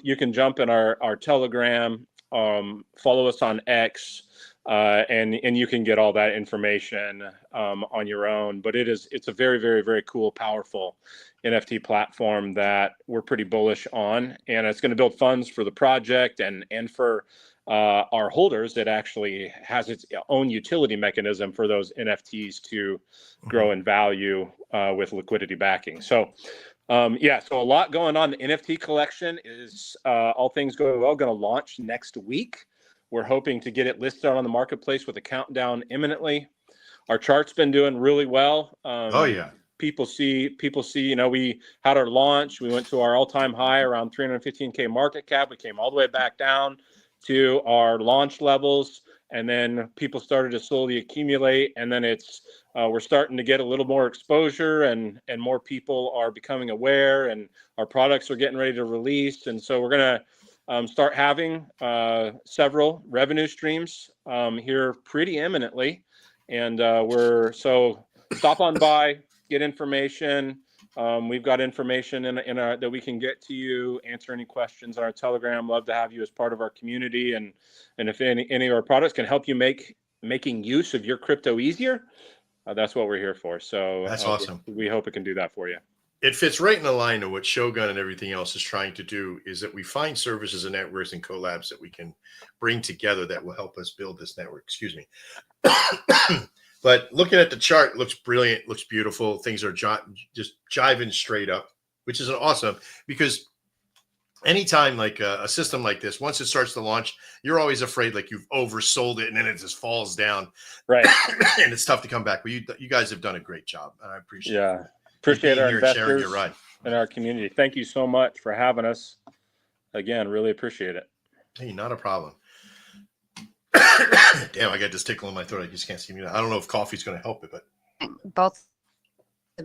you can jump in our Telegram, follow us on X, and you can get all that information on your own. But it's a very, very, very cool, powerful NFT platform that we're pretty bullish on, and it's going to build funds for the project and for our holders. That actually has its own utility mechanism for those NFTs to grow in value with liquidity backing. So so a lot going on. The NFT collection is, all things going well, going to launch next week. We're hoping to get it listed on the marketplace with a countdown imminently. Our chart's been doing really well. People see, we had our launch. We went to our all-time high around 315K market cap. We came all the way back down to our launch levels, and then people started to slowly accumulate. And then we're starting to get a little more exposure, and more people are becoming aware, and our products are getting ready to release. And so we're going to start having several revenue streams here pretty imminently. And so stop on by, get information. We've got information in our that we can get to you, answer any questions on our Telegram. Love to have you as part of our community. And if any of our products can help you making use of your crypto easier, that's what we're here for. So that's awesome. We hope it can do that for you. It fits right in the line of what Shogun and everything else is trying to do, is that we find services and networks and collabs that we can bring together that will help us build this network. Excuse me. But looking at the chart, looks brilliant, looks beautiful. Things are just jiving straight up, which is awesome, because anytime like a system like this, once it starts to launch, you're always afraid like you've oversold it and then it just falls down. Right. And it's tough to come back. But you guys have done a great job. And I appreciate it. Appreciate our investors sharing your ride and our community. Thank you so much for having us. Again, really appreciate it. Hey, not a problem. Damn, I got this tickle in my throat. I just can't see me. I don't know if coffee's going to help it, but both.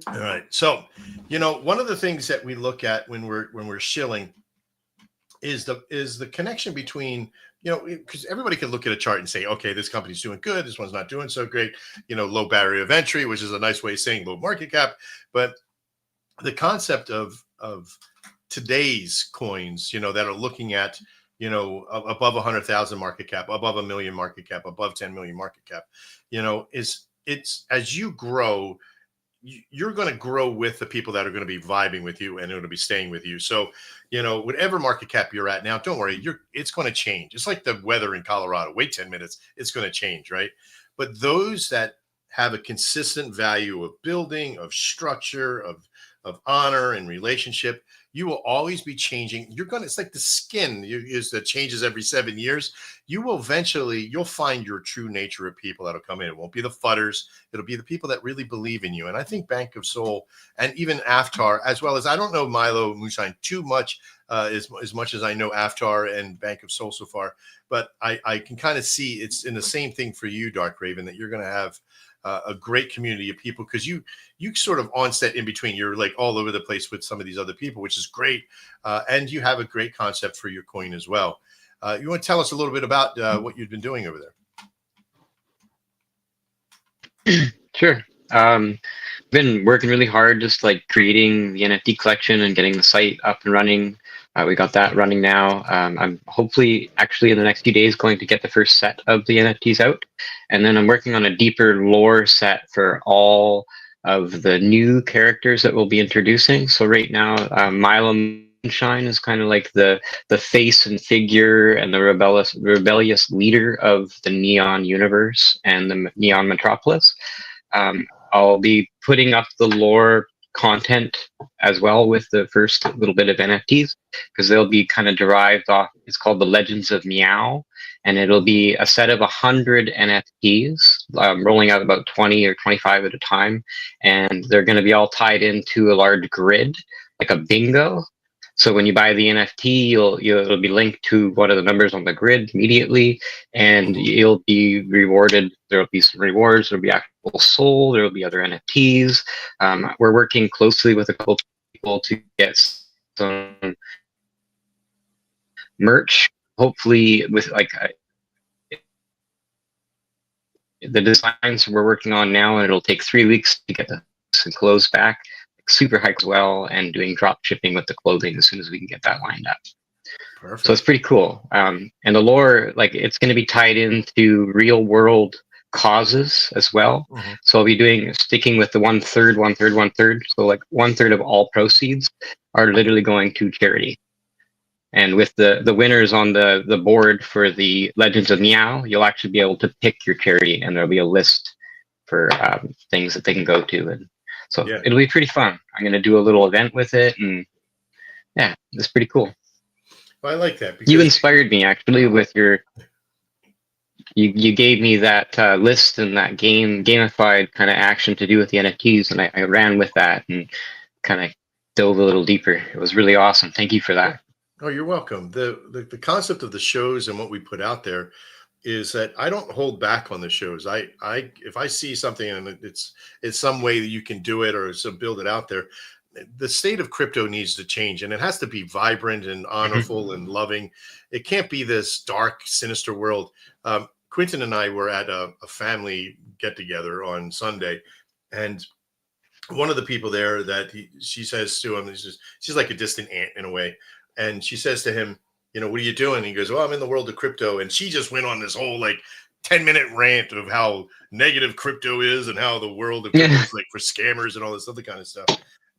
All right. So, one of the things that we look at when we're shilling is the connection between, because everybody can look at a chart and say, okay, this company's doing good, this one's not doing so great, low barrier of entry, which is a nice way of saying low market cap. But the concept of today's coins, that are looking at, above 100,000 market cap, above 1 million market cap, above 10 million market cap, it's as you grow, you're going to grow with the people that are going to be vibing with you and are going to be staying with you. So, whatever market cap you're at now, don't worry, it's going to change. It's like the weather in Colorado. Wait 10 minutes, it's going to change, right? But those that have a consistent value of building, of structure, of of honor and relationship. You will always be changing. It's like the skin that changes every 7 years. You will eventually, you'll find your true nature of people that'll come in. It won't be the fudders. It'll be the people that really believe in you. And I think Bank of Soul and even Aftar, as well as, I don't know Milo Moonshine too much, as much as I know Aftar and Bank of Soul so far, but I can kind of see it's in the same thing for you, Dark Raven, that you're going to have a great community of people, because you sort of onset in between. You're like all over the place with some of these other people, which is great. And you have a great concept for your coin as well. You want to tell us a little bit about what you've been doing over there? Sure. Been working really hard, just like creating the NFT collection and getting the site up and running. We got that running now. I'm hopefully actually in the next few days going to get the first set of the NFTs out. And then I'm working on a deeper lore set for all of the new characters that we'll be introducing. So right now, Milo Moonshine is kind of like the face and figure and the rebellious leader of the Neon universe and the Neon Metropolis. I'll be putting up the lore content as well with the first little bit of NFTs, because they'll be kind of derived off. It's called the Legends of Meow, and it'll be a set of 100 NFTs, rolling out about 20 or 25 at a time, and they're going to be all tied into a large grid, like a bingo. So when you buy the NFT, it'll be linked to one of the numbers on the grid immediately, and you'll be rewarded. There'll be some rewards. There'll be actual soul. There'll be other NFTs. We're working closely with a couple of people to get some merch. Hopefully, with like the designs we're working on now, and it'll take 3 weeks to get the clothes back. Super hike as well, and doing drop shipping with the clothing as soon as we can get that lined up. Perfect. So it's pretty cool. And the lore, like, it's going to be tied into real world causes as well. Mm-hmm. So I'll be sticking with the 1/3, 1/3, 1/3. So like 1/3 of all proceeds are literally going to charity. And with the winners on the board for the Legends of Meow, you'll actually be able to pick your charity, and there'll be a list for things that they can go to. And so yeah, it'll be pretty fun. I'm going to do a little event with it, and yeah, it's pretty cool. Well, I like that. Because you inspired me actually with your. You gave me that list and that gamified kind of action to do with the NFTs, and I ran with that and kind of dove a little deeper. It was really awesome. Thank you for that. Oh, you're welcome. The concept of the shows and what we put out there is that I don't hold back on the shows. If I see something and it's some way that you can do it or some build it out there, the state of crypto needs to change, and it has to be vibrant and honorful and loving. It can't be this dark, sinister world. Quentin and I were at a family get together on Sunday, and one of the people there she says to him, she's like a distant aunt in a way. And she says to him, what are you doing? And he goes, well, I'm in the world of crypto. And she just went on this whole 10-minute rant of how negative crypto is and how the world of crypto is like for scammers and all this other kind of stuff.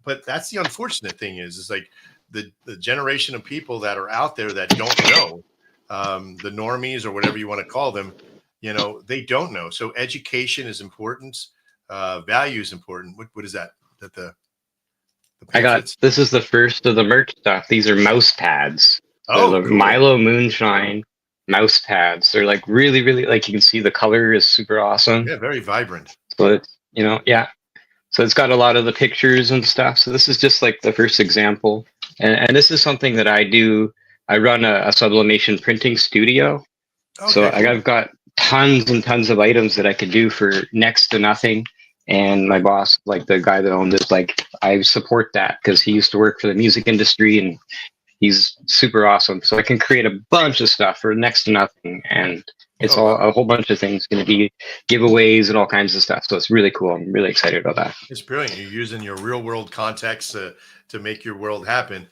But that's the unfortunate thing is like the generation of people that are out there that don't know, the normies or whatever you want to call them, they don't know. So education is important. Value is important. What is that? This is the first of the merch stuff. These are mouse pads. Oh, the cool. Milo Moonshine mouse pads. They're like really, really, like, you can see the color is super awesome. Yeah, very vibrant. So it's, yeah. So it's got a lot of the pictures and stuff. So this is just like the first example. And this is something that I do. I run a sublimation printing studio. Okay, so cool. I've got tons and tons of items that I could do for next to nothing. And my boss, like the guy that owned this, like, I support that because he used to work for the music industry and he's super awesome. So I can create a bunch of stuff for next to nothing. And it's a whole bunch of things going to be giveaways and all kinds of stuff. So it's really cool. I'm really excited about that. It's brilliant. You're using your real world context to make your world happen.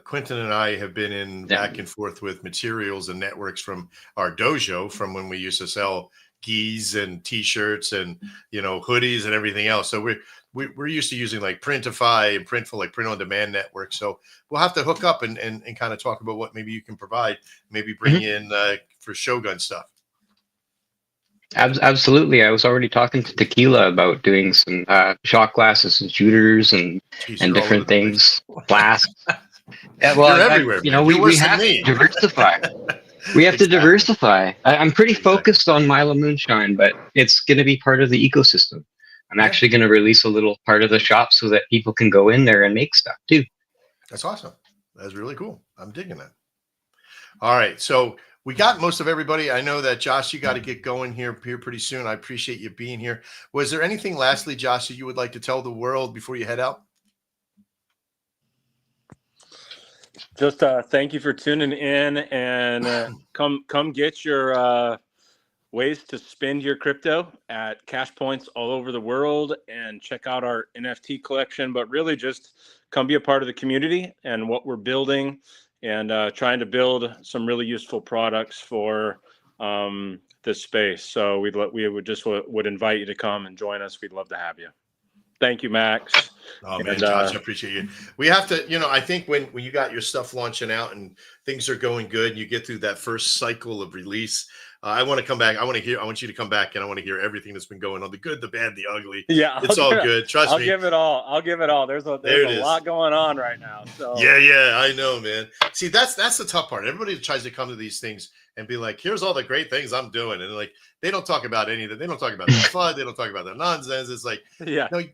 Quentin and I have been in back and forth with materials and networks from our dojo from when we used to sell gis and t-shirts and hoodies and everything else. So we're used to using like Printify and Printful, like print on demand network. So we'll have to hook up and kind of talk about what maybe you can provide, maybe bring in for Shogun stuff. Absolutely. I was already talking to Tequila about doing some shot glasses and shooters Jeez, and you're all over different the place. things, flasks. Yeah, well, You're everywhere, you know, man. You're we worse than have to me. diversify. We have to Exactly. diversify. I'm pretty Exactly. focused on Milo Moonshine, but it's going to be part of the ecosystem. I'm Yeah. actually going to release a little part of the shop so that people can go in there and make stuff too. That's awesome. That's really cool. I'm digging that. All right. So we got most of everybody. I know that Josh, you got to get going here pretty soon. I appreciate you being here. Was there anything lastly, Josh, that you would like to tell the world before you head out? Just thank you for tuning in, and come get your ways to spend your crypto at cash points all over the world, and check out our NFT collection. But really, just come be a part of the community and what we're building, and trying to build some really useful products for this space. So we would invite you to come and join us. We'd love to have you. Thank you, Max. Oh man, And, Josh, I appreciate you. We have to, I think when you got your stuff launching out and things are going good, and you get through that first cycle of release, I want to come back. I want you to come back, and I want to hear everything that's been going on, the good, the bad, the ugly. Yeah, it's all good. Trust me. I'll give it all. There's a lot going on right now. So yeah, I know, man. See, that's the tough part. Everybody tries to come to these things and be like, here's all the great things I'm doing. And like, they don't talk about any of that. They don't talk about the FUD. They don't talk about the nonsense. It's like,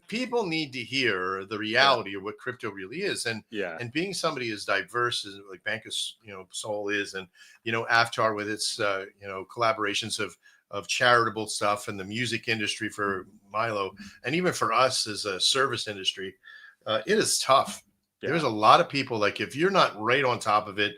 people need to hear the reality of what crypto really is. And being somebody as diverse as like Bankus, Soul is, and, Aftar with its, collaborations of charitable stuff and the music industry for Milo, and even for us as a service industry, it is tough. There's a lot of people, like, if you're not right on top of it,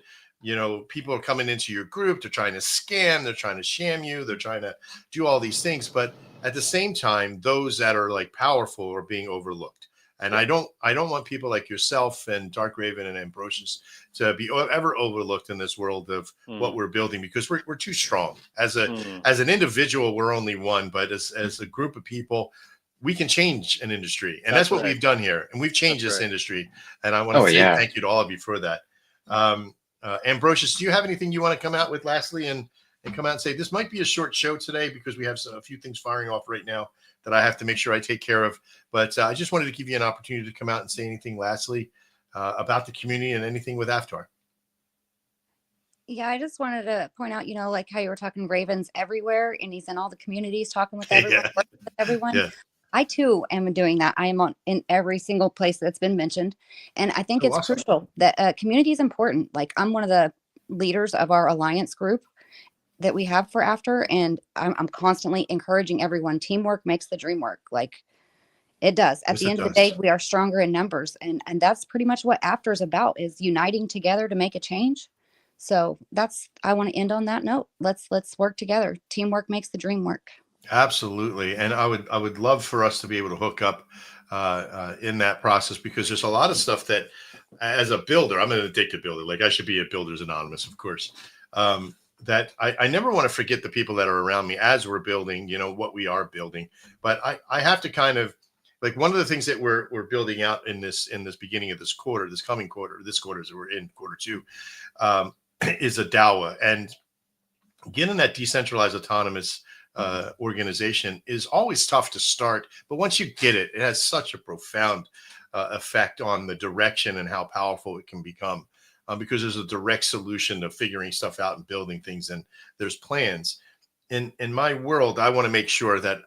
people are coming into your group. They're trying to scam. They're trying to sham you. They're trying to do all these things. But at the same time, those that are like powerful are being overlooked. And I don't want people like yourself and Dark Raven and Ambrosius to be ever overlooked in this world of what we're building, because we're too strong. As an individual, we're only one, but as a group of people, we can change an industry. And that's what we've done here. And we've changed this industry. And I want to say thank you to all of you for that. Ambrosius, do you have anything you want to come out with lastly and come out and say, this might be a short show today because we have a few things firing off right now that I have to make sure I take care of. But I just wanted to give you an opportunity to come out and say anything lastly about the community and anything with Aftar. Yeah, I just wanted to point out, like how you were talking, Raven's everywhere and he's in all the communities talking with everyone, working with everyone. Yeah. I too am doing that. I am in every single place that's been mentioned. And I think it's crucial that community is important. Like, I'm one of the leaders of our alliance group that we have for After. And I'm constantly encouraging everyone. Teamwork makes the dream work. Like, it does. At the end of the day, we are stronger in numbers. And that's pretty much what After is about, is uniting together to make a change. So I want to end on that note. Let's work together. Teamwork makes the dream work. Absolutely. And I would love for us to be able to hook up in that process, because there's a lot of stuff that, as a builder, I'm an addicted builder. Like, I should be at Builders Anonymous, of course. That I never want to forget the people that are around me as we're building, what we are building. But I have to kind of, like, one of the things that we're building out in this beginning of this quarter, this coming quarter, this quarter, as we're in quarter 2, is a DAWA. And getting that decentralized autonomous organization is always tough to start, but once you get it, it has such a profound effect on the direction and how powerful it can become, because there's a direct solution to figuring stuff out and building things, and there's plans. In my world, I want to make sure that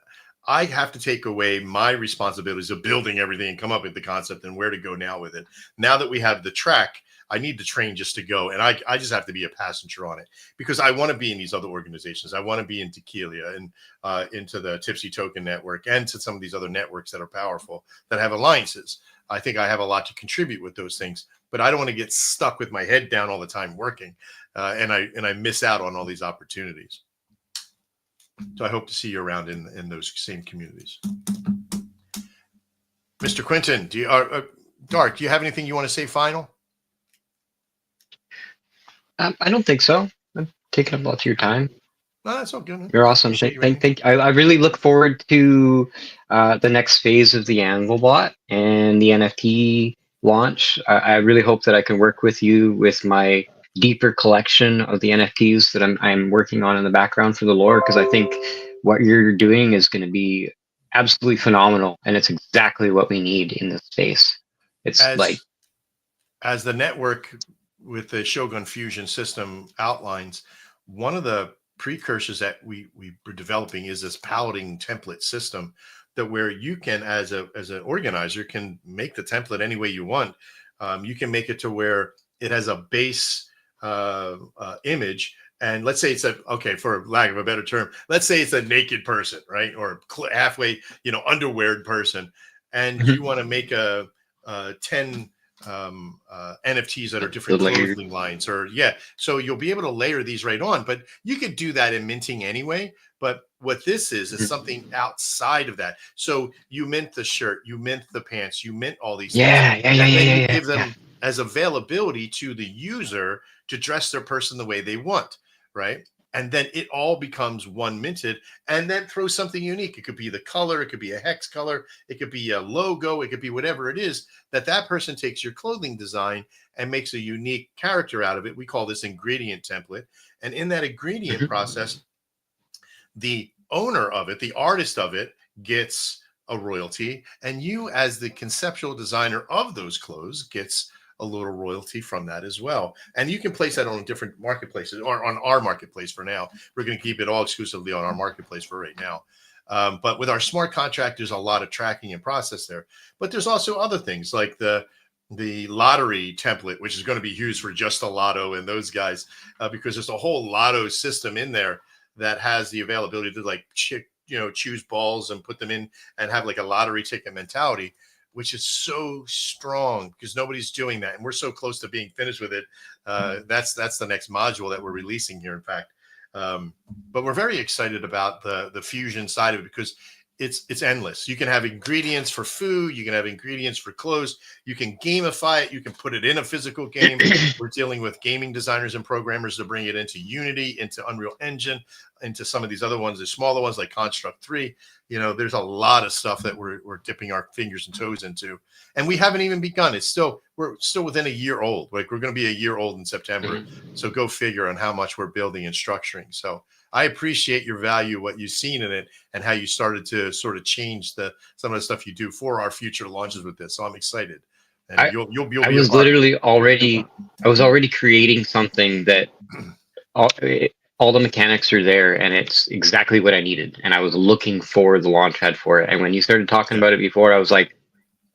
I have to take away my responsibilities of building everything and come up with the concept and where to go now with it. Now that we have the track, I need the train just to go. And I just have to be a passenger on it, because I want to be in these other organizations. I want to be in Tequila and into the Tipsy Token Network and to some of these other networks that are powerful, that have alliances. I think I have a lot to contribute with those things, but I don't want to get stuck with my head down all the time working. And I miss out on all these opportunities. So I hope to see you around in those same communities. Mr. Quinton, Dark, do you have anything you want to say final? I don't think so. I'm taking up lots of your time. No, that's all good. You're awesome. I really look forward to the next phase of the Anvilbot and the NFT launch. I really hope that I can work with you with my deeper collection of the NFTs that I'm working on in the background for the lore, because I think what you're doing is going to be absolutely phenomenal, and it's exactly what we need in this space. It's as the network with the Shogun Fusion system outlines, one of the precursors that we were developing is this paletting template system, that where you can, as an organizer, can make the template any way you want. You can make it to where it has a base image, and let's say it's for lack of a better term, let's say it's a naked person, right, or halfway, underweared person, and you want to make a 10 NFTs that are different clothing lines, or so you'll be able to layer these right on. But you could do that in minting anyway. But what this is something outside of that. So you mint the shirt, you mint the pants, you mint all these things, and then you give them as availability to the user to dress their person the way they want, right? And then it all becomes one minted, and then throw something unique. It could be the color, it could be a hex color, it could be a logo, it could be whatever it is that person takes your clothing design and makes a unique character out of it. We call this ingredient template. And in that ingredient process, the owner of it, the artist of it, gets a royalty, and you, as the conceptual designer of those clothes, gets a little royalty from that as well. And you can place that on different marketplaces, or on our marketplace for now. We're going to keep it all exclusively on our marketplace for right now. But with our smart contract, there's a lot of tracking and process there. But there's also other things like the lottery template, which is going to be used for just the lotto and those guys, because there's a whole lotto system in there that has the availability to choose balls and put them in and have like a lottery ticket mentality, which is so strong because nobody's doing that. And we're so close to being finished with it. That's the next module that we're releasing here, in fact. But we're very excited about the fusion side of it, because it's endless. You can have ingredients for food, you can have ingredients for clothes, you can gamify it, you can put it in a physical game. We're dealing with gaming designers and programmers to bring it into Unity, into Unreal Engine, into some of these other ones, the smaller ones like Construct 3. There's a lot of stuff that we're dipping our fingers and toes into, and we haven't even begun. We're still within a year old. Like, we're going to be a year old in September. So go figure on how much we're building and structuring. So I appreciate your value, what you've seen in it, and how you started to sort of change some of the stuff you do for our future launches with this. So I'm excited. And you'll be. I was already creating something that all the mechanics are there, and it's exactly what I needed. And I was looking for the launch pad for it. And when you started talking about it before, I was like,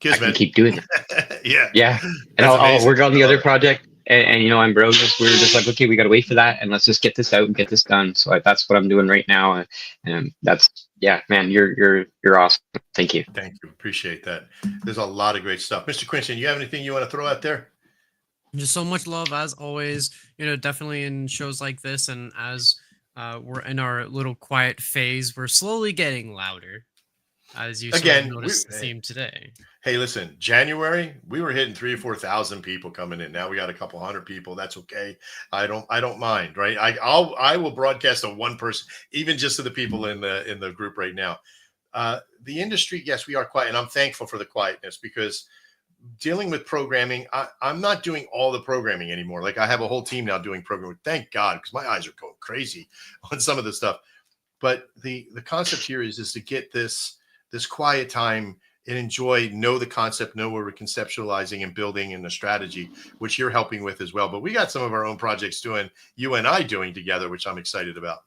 I can keep doing it. Yeah. And I'll work on the other project. And I'm brilliant. We were just like, okay, we got to wait for that, and let's just get this out and get this done. So that's what I'm doing right now. And man, you're awesome. Thank you. Thank you. Appreciate that. There's a lot of great stuff. Mr. Quinton, you have anything you want to throw out there? Just so much love, as always. Definitely in shows like this, and as we're in our little quiet phase, we're slowly getting louder, as you noticed the theme today. Hey, listen, January, we were hitting 3,000 or 4,000 people coming in. Now we got a couple hundred people. That's okay. I don't mind, right? I will broadcast to one person, even just to the people in the group right now. The industry, yes, we are quiet, and I'm thankful for the quietness, because dealing with programming, I'm not doing all the programming anymore. Like, I have a whole team now doing programming. Thank God, because my eyes are going crazy on some of the stuff. But the concept here is to get this quiet time and know the concept, know where we're conceptualizing and building in the strategy, which you're helping with as well. But we got some of our own projects you and I doing together, which I'm excited about.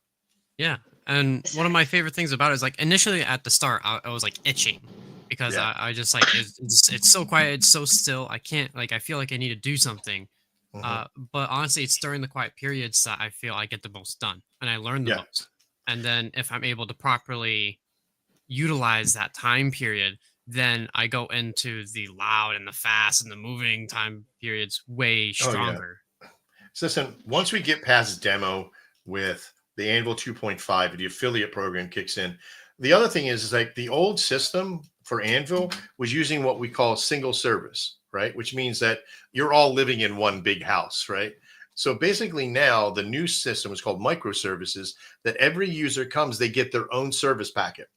Yeah. And one of my favorite things about it is, like, initially at the start, I was like itching, because I just like, it's so quiet, it's so still. I can't, like, I feel like I need to do something. But honestly, it's during the quiet periods that I feel I get the most done, and I learn the most. And then if I'm able to properly utilize that time period, then I go into the loud and the fast and the moving time periods way stronger. So listen, once we get past demo with the Anvil 2.5 and the affiliate program kicks in, the other thing is like the old system for Anvil was using what we call single service, right? Which means that you're all living in one big house, right? So basically now the new system is called microservices, that every user comes, they get their own service packet,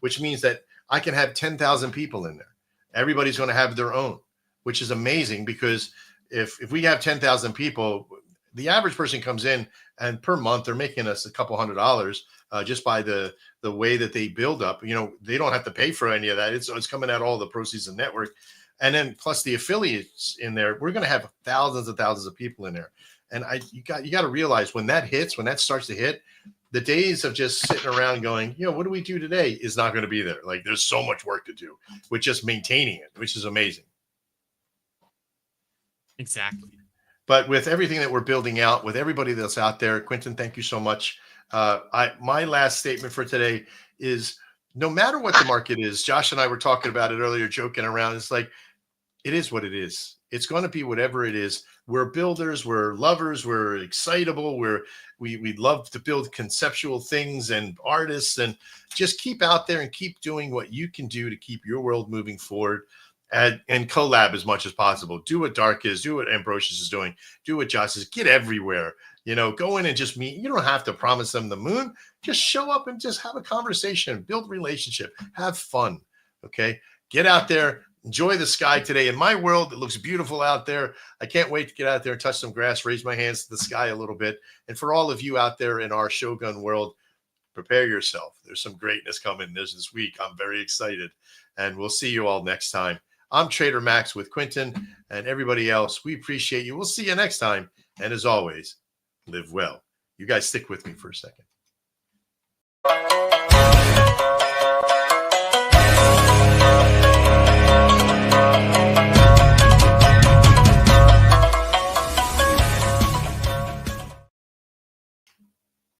which means that I can have 10,000 people in there. Everybody's going to have their own, which is amazing, because if we have 10,000 people, the average person comes in and per month they're making us a couple $100 just by the way that they build up. They don't have to pay for any of that. It's coming out all the proceeds of network, and then plus the affiliates in there. We're going to have thousands and thousands of people in there, and you got to realize when that starts to hit, the days of just sitting around going, what do we do today is not going to be there. Like there's so much work to do with just maintaining it, which is amazing. Exactly. But with everything that we're building out, with everybody that's out there, Quentin, thank you so much. My last statement for today is no matter what the market is, Josh and I were talking about it earlier, joking around. It's like, it is what it is. It's going to be whatever it is. We're builders, we're lovers, we're excitable, we love to build conceptual things and artists, and just keep out there and keep doing what you can do to keep your world moving forward. And collab as much as possible. Do what Dark is, do what Ambrosius is doing, do what Josh is, get everywhere. Go in and just meet. You don't have to promise them the moon. Just show up and just have a conversation, build relationship, have fun. Okay. Get out there, enjoy the sky today. In my world, it looks beautiful out there. I can't wait to get out there and touch some grass, raise my hands to the sky a little bit. And for all of you out there in our Shogun world, prepare yourself. There's some greatness coming this week. I'm very excited. And we'll see you all next time. I'm Trader Max with Quentin and everybody else. We appreciate you. We'll see you next time. And as always, live well. You guys stick with me for a second.